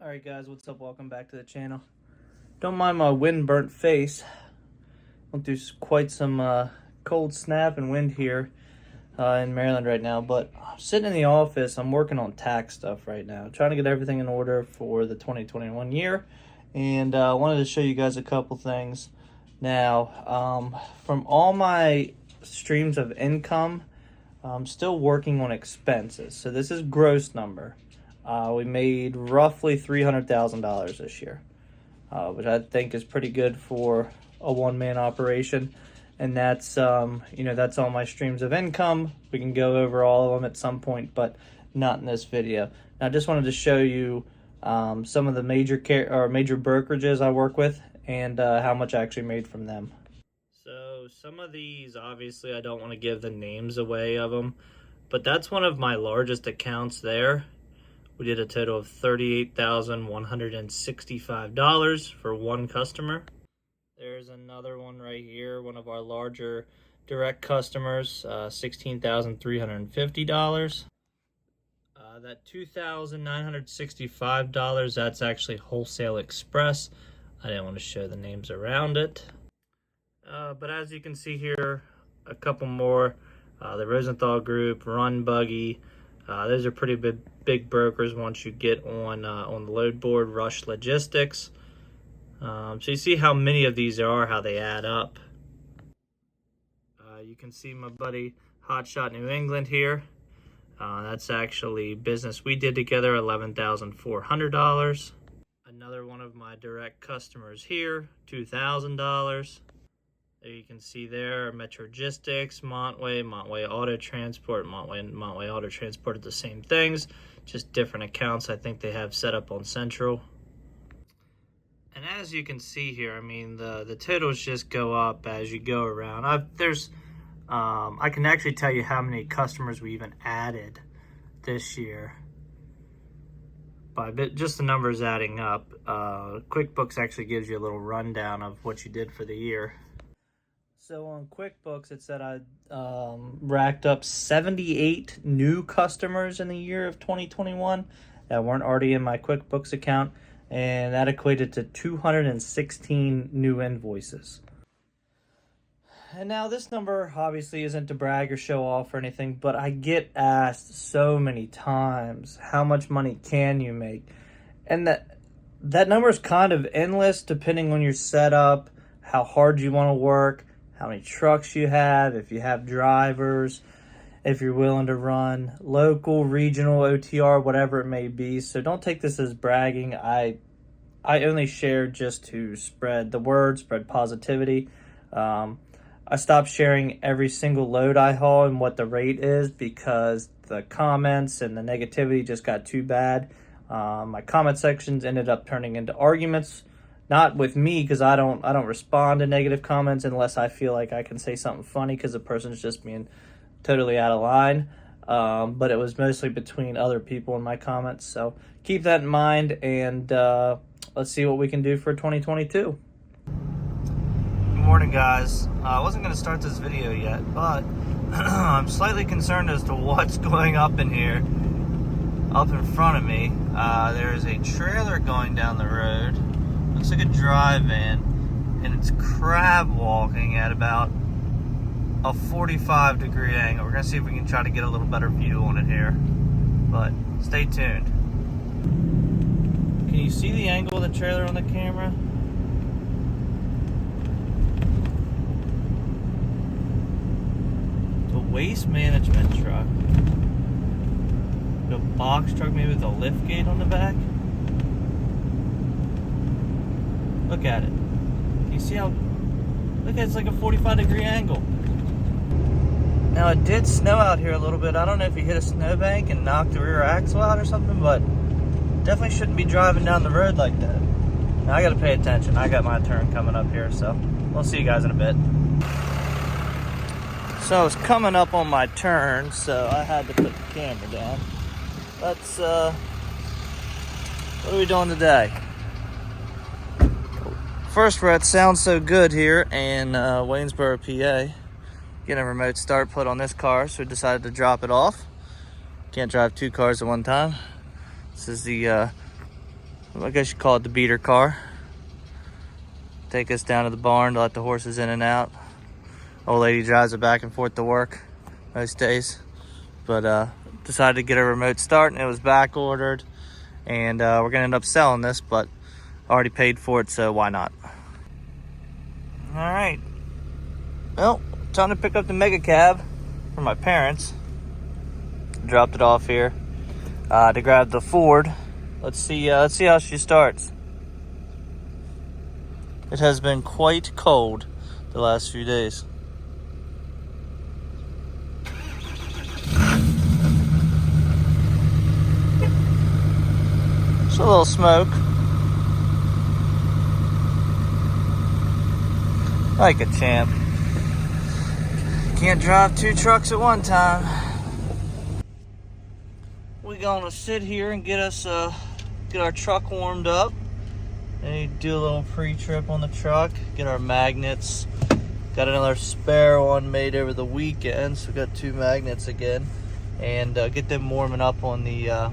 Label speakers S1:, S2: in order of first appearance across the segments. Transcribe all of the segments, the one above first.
S1: Alright guys, what's up? Welcome back to the channel. Don't mind my wind burnt face. Went through quite some cold snap and wind here in Maryland right now, but I'm sitting in the office. I'm working on tax stuff right now, trying to get everything in order for the 2021 year, and I wanted to show you guys a couple things. Now, from all my streams of income, I'm still working on expenses, so this is gross number. We made roughly $300,000 this year, which I think is pretty good for a one-man operation. And that's, that's all my streams of income. We can go over all of them at some point, but not in this video. Now, I just wanted to show you some of the major brokerages I work with and how much I actually made from them. So some of these, obviously, I don't want to give the names away of them, but that's one of my largest accounts there. We did a total of $38,165 for one customer. There's another one right here, one of our larger direct customers, $16,350. That $2,965, that's actually Wholesale Express. I didn't want to show the names around it. But as you can see here, a couple more. The Rosenthal Group, Run Buggy. Those are pretty big brokers once you get on the load board. Rush Logistics. So you see how many of these there are, how they add up. You can see my buddy Hotshot New England here. That's actually business we did together, $11,400. Another one of my direct customers here, $2,000. There you can see there, Metrogistics, Montway Auto Transport, Montway Auto Transport are the same things, just different accounts I think they have set up on Central. And as you can see here, I mean, the totals just go up as you go around. I can actually tell you how many customers we even added this year by just the numbers adding up. QuickBooks actually gives you a little rundown of what you did for the year. So on QuickBooks, it said I racked up 78 new customers in the year of 2021 that weren't already in my QuickBooks account, and that equated to 216 new invoices. And now this number obviously isn't to brag or show off or anything, but I get asked so many times, how much money can you make? And that number is kind of endless depending on your setup, how hard you want to work, how many trucks you have, if you have drivers, if you're willing to run local, regional, OTR, whatever it may be. So don't take this as bragging. I only share just to spread the word, spread positivity. I stopped sharing every single load I haul and what the rate is because the comments and the negativity just got too bad. My comment sections ended up turning into arguments. Not with me, because I don't respond to negative comments unless I feel like I can say something funny because the person's just being totally out of line. But it was mostly between other people in my comments. So keep that in mind, and let's see what we can do for 2022. Good morning, guys. I wasn't going to start this video yet, but I'm slightly concerned as to what's going up in here. Up in front of me, there is a trailer going down the road. Looks like a dry van, and it's crab walking at about a 45-degree angle. We're gonna see if we can try to get a little better view on it here, but stay tuned. Can you see the angle of the trailer on the camera? The waste management truck. The box truck maybe with a lift gate on the back. Look at it. You see how, look, it's like a 45-degree angle. Now it did snow out here a little bit. I don't know if you hit a snowbank and knocked the rear axle out or something, but definitely shouldn't be driving down the road like that. Now I gotta pay attention. I got my turn coming up here, so we'll see you guys in a bit. So I was coming up on my turn, so I had to put the camera down. Let's, what are we doing today? First, we're at Sounds So Good here in Waynesboro, PA. Getting a remote start put on this car, so we decided to drop it off. Can't drive two cars at one time. This is the I guess you call it the beater car. Take us down to the barn to let the horses in and out. Old lady drives it back and forth to work most days. But decided to get a remote start, and it was back ordered. And we're gonna end up selling this, but already paid for it, so why not? All right. Well, time to pick up the mega cab for my parents. Dropped it off here to grab the Ford. Let's see how she starts. It has been quite cold the last few days. Just a little smoke. Like a champ. Can't drive 2 trucks at one time. We're gonna sit here and get our truck warmed up. And do a little pre-trip on the truck. Get our magnets. Got another spare one made over the weekend, so we got 2 magnets again. And get them warming up on the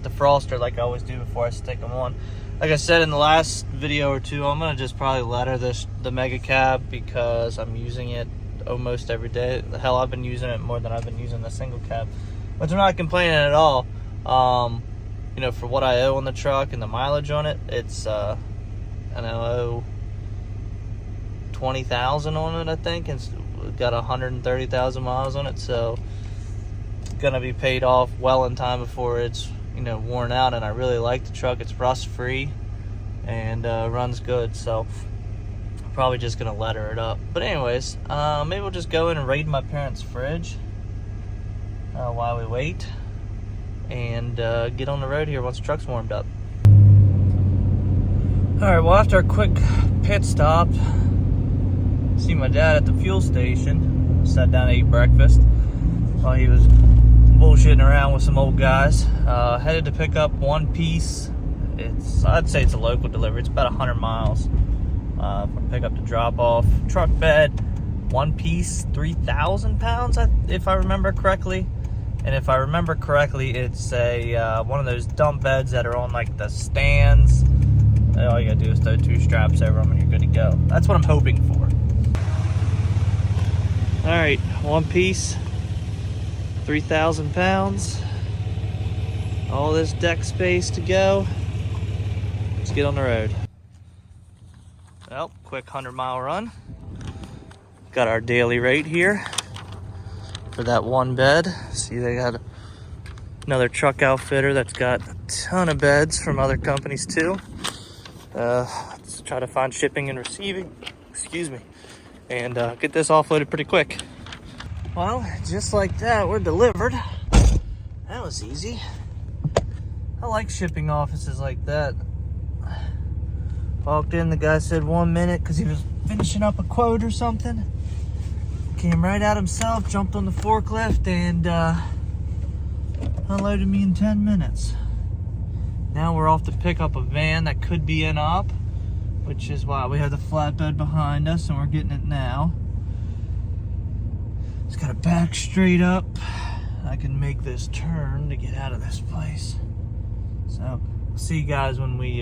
S1: defroster like I always do before I stick them on. Like I said in the last video or 2, I'm gonna just probably letter the mega cab because I'm using it almost every day. Hell, I've been using it more than I've been using the single cab, but I'm not complaining at all. You know, for what I owe on the truck and the mileage on it, it's I owe 20,000 on it, I think, and it's got 130,000 miles on it, so it's gonna be paid off well in time before it's, you know, worn out. And I really like the truck. It's rust free and runs good, so I'm probably just gonna letter it up. But anyways, maybe we'll just go in and raid my parents' fridge while we wait, and get on the road here once the truck's warmed up. Alright, well, after a quick pit stop, see my dad at the fuel station. Sat down to eat breakfast while he was bullshitting around with some old guys. Headed to pick up one piece. I'd say it's a local delivery. It's about 100 miles from pick up to drop off. Truck bed, one piece, 3,000 pounds, if I remember correctly. And if I remember correctly, it's a one of those dump beds that are on like the stands. All you gotta do is throw 2 straps over them and you're good to go. That's what I'm hoping for. All right, one piece, 3,000 pounds. All this deck space to go. Let's get on the road. Well, quick 100-mile run. Got our daily rate here for that one bed. See, they got another truck outfitter that's got a ton of beds from other companies too. Let's try to find shipping and receiving, excuse me, and get this offloaded pretty quick. Well, just like that, we're delivered. That was easy. I like shipping offices like that. Walked in, the guy said 1 minute because he was finishing up a quote or something. Came right out himself, jumped on the forklift, and unloaded me in 10 minutes. Now we're off to pick up a van that could be in op, which is why we have the flatbed behind us, and we're getting it now. It's got to back straight up. I can make this turn to get out of this place. So, we'll see you guys when we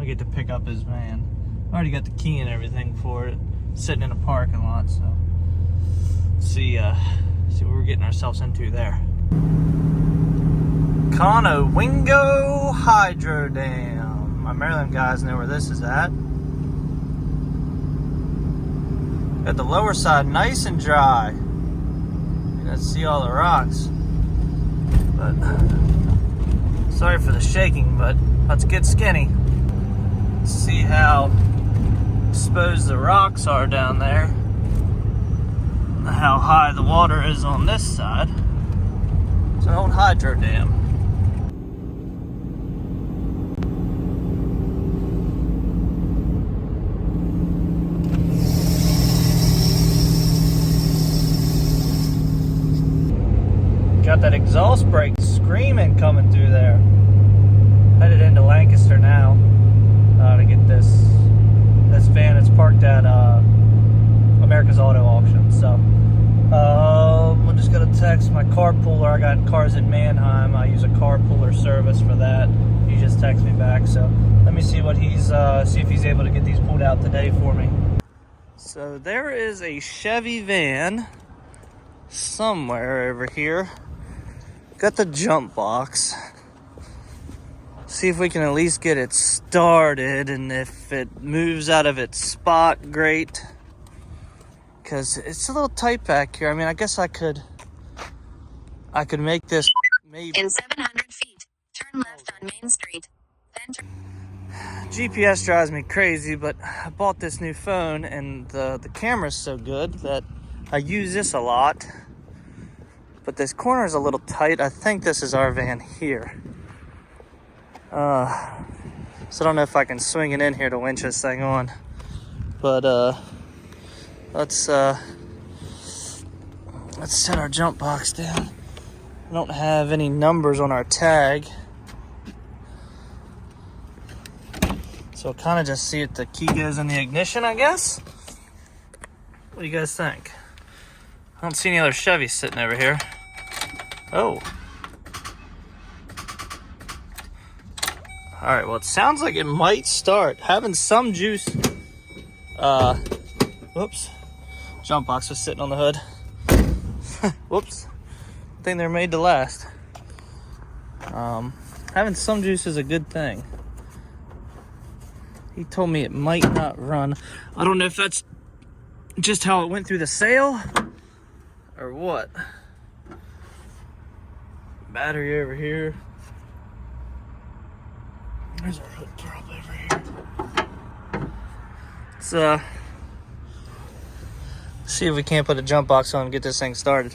S1: get to pick up his van. I already got the key and everything for it, sitting in a parking lot, so see what we're getting ourselves into there. Conowingo Hydro Dam. My Maryland guys know where this is at. Got the lower side nice and dry. You can see all the rocks. But sorry for the shaking, but let's get skinny. Let's see how exposed the rocks are down there. How high the water is on this side. It's an old hydro dam. Got that exhaust brake screaming coming through there. Headed into Lancaster now to get this van. It's parked at America's Auto Auction. So I'm just gonna text my carpooler. I got cars in Mannheim. I use a carpooler service for that. You just text text me back. So let me see what he's see if he's able to get these pulled out today for me. So there is a Chevy van somewhere over here. Got the jump box. See if we can at least get it started, and if it moves out of its spot, great. Because it's a little tight back here. I mean, I guess I could make this maybe.
S2: In 700 feet, turn left on Main Street. Then turn.
S1: GPS drives me crazy, but I bought this new phone, and the camera's so good that I use this a lot. But this corner is a little tight. I think this is our van here. So I don't know if I can swing it in here to winch this thing on. But let's set our jump box down. I don't have any numbers on our tag. So we'll kind of just see if the key goes in the ignition, I guess. What do you guys think? I don't see any other Chevys sitting over here. Oh. All right, well, it sounds like it might start. Having some juice. Whoops. Jump box was sitting on the hood. Whoops. I think they're made to last. Having some juice is a good thing. He told me it might not run. I don't know if that's just how it went through the sale or what. Battery over here. There's our hood prop over here. Let's see if we can't put a jump box on and get this thing started.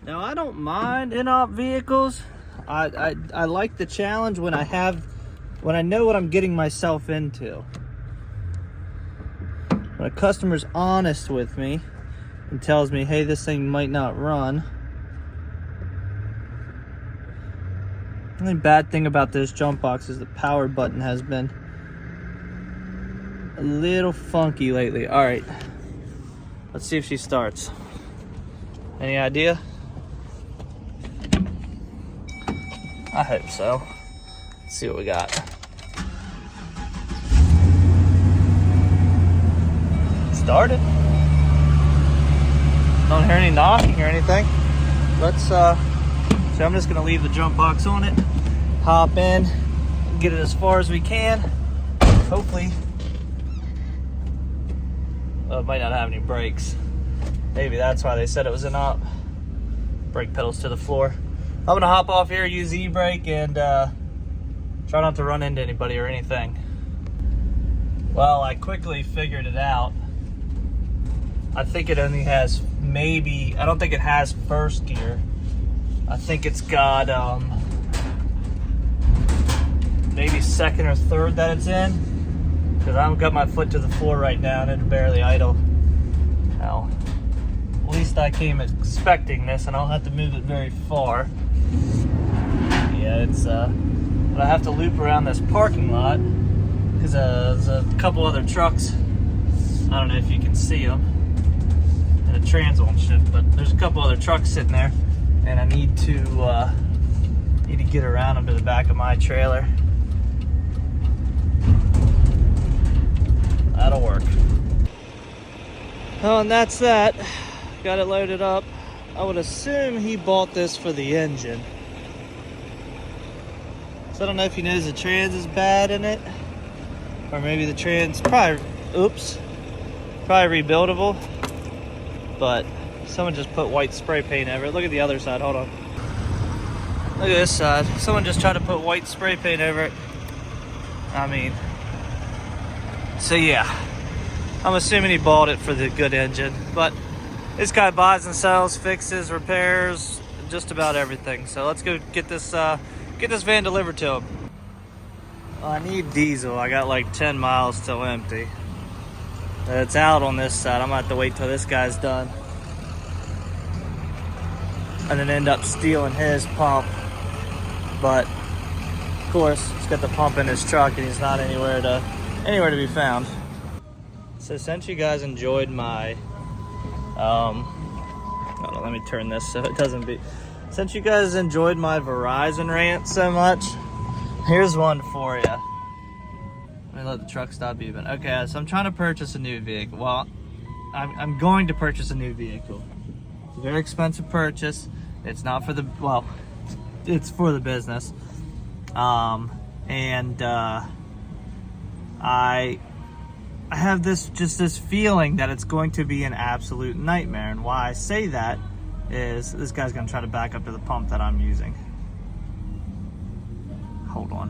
S1: Now, I don't mind in-op vehicles. I like the challenge when I know what I'm getting myself into. When a customer's honest with me and tells me, hey, this thing might not run. The only bad thing about this jump box is the power button has been a little funky lately. All right, let's see if she starts. Any idea? I hope so. Let's see what we got. Started. Don't hear any knocking or anything. Let's so I'm just gonna leave the jump box on it, hop in, get it as far as we can. Hopefully, it might not have any brakes. Maybe that's why they said it was an op. Brake pedals to the floor. I'm gonna hop off here, use e-brake, and try not to run into anybody or anything. Well, I quickly figured it out. I think it only has I don't think it has first gear. I think it's got maybe second or third that it's in. Because I've got my foot to the floor right now and it's barely idle. Now, at least I came expecting this, and I'll have to move it very far. Yeah, it's but I have to loop around this parking lot because there's a couple other trucks. I don't know if you can see them. And a trans-on shift, but there's a couple other trucks sitting there, and I need to get around them to the back of my trailer. That'll work. Oh, and that's that. Got it loaded up. I would assume he bought this for the engine. So I don't know if he knows the trans is bad in it, or maybe the trans probably rebuildable. But someone just put white spray paint over it. Look at the other side. Hold on. Look at this side. Someone just tried to put white spray paint over it. I mean, so yeah. I'm assuming he bought it for the good engine. But this guy buys and sells, fixes, repairs, just about everything. So let's go get this van delivered to him. Well, I need diesel. I got like 10 miles till empty. It's out on this side. I'm gonna have to wait till this guy's done. And then end up stealing his pump. But of course, he's got the pump in his truck and he's not anywhere to be found. So since you guys enjoyed my hold on, let me turn this so it doesn't be. Since you guys enjoyed my Verizon rant so much, Here's one for you. Let me let the truck stop beeping. Okay, so I'm trying to purchase a new vehicle. Well, I'm going to purchase a new vehicle. It's a very expensive purchase. It's not for the, well, it's for the business. I have this feeling that it's going to be an absolute nightmare. And why I say that is this guy's gonna try to back up to the pump that I'm using. Hold on.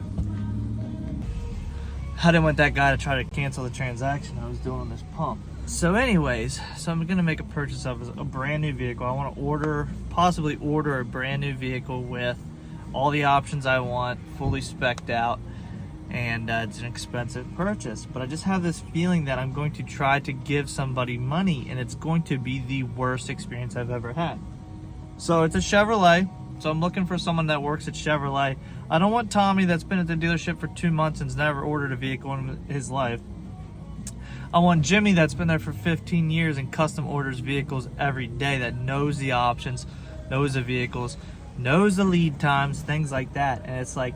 S1: I didn't want that guy to try to cancel the transaction I was doing on this pump. So anyways, so I'm gonna make a purchase of a brand new vehicle. I wanna possibly order a brand new vehicle with all the options I want, fully spec'd out, and it's an expensive purchase. But I just have this feeling that I'm going to try to give somebody money and it's going to be the worst experience I've ever had. So it's a Chevrolet. So I'm looking for someone that works at Chevrolet. I don't want Tommy that's been at the dealership for 2 months and's never ordered a vehicle in his life. I want Jimmy that's been there for 15 years and custom orders vehicles every day, that knows the options, knows the vehicles, knows the lead times, things like that. And it's like,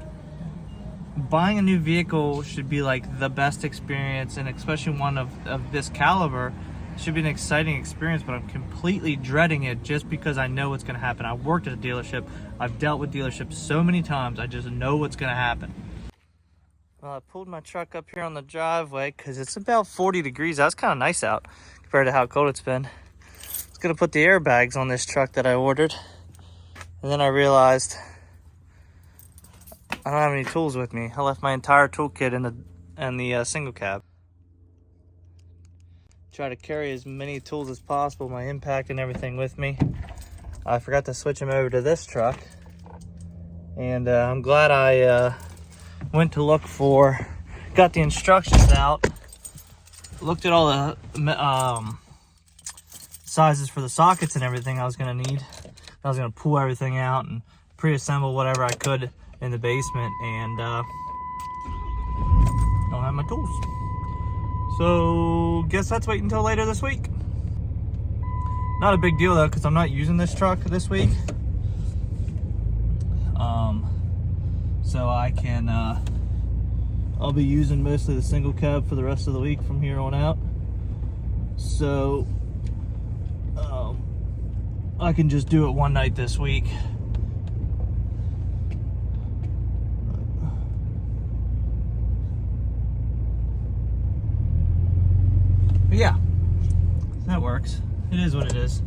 S1: buying a new vehicle should be like the best experience, and especially one of this caliber, should be an exciting experience, but I'm completely dreading it just because I know what's going to happen. I worked at a dealership. I've dealt with dealerships so many times. I just know what's going to happen. Well, I pulled my truck up here on the driveway because it's about 40 degrees. That's kind of nice out compared to how cold it's been. I was going to put the airbags on this truck that I ordered, and then I realized I don't have any tools with me. I left my entire toolkit in the single cab. Try to carry as many tools as possible, my impact and everything with me. I forgot to switch them over to this truck, and I'm glad I went to look for, got the instructions out, looked at all the sizes for the sockets and everything I was gonna need. I was gonna pull everything out and pre-assemble whatever I could in the basement, and don't have my tools. So guess that's waiting until later this week. Not a big deal though, because I'm not using this truck this week. So I can I'll be using mostly the single cab for the rest of the week from here on out. So I can just do it one night this week. But yeah, that works. It is what it is.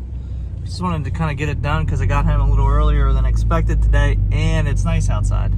S1: Just wanted to kind of get it done because I got home a little earlier than expected today, and it's nice outside.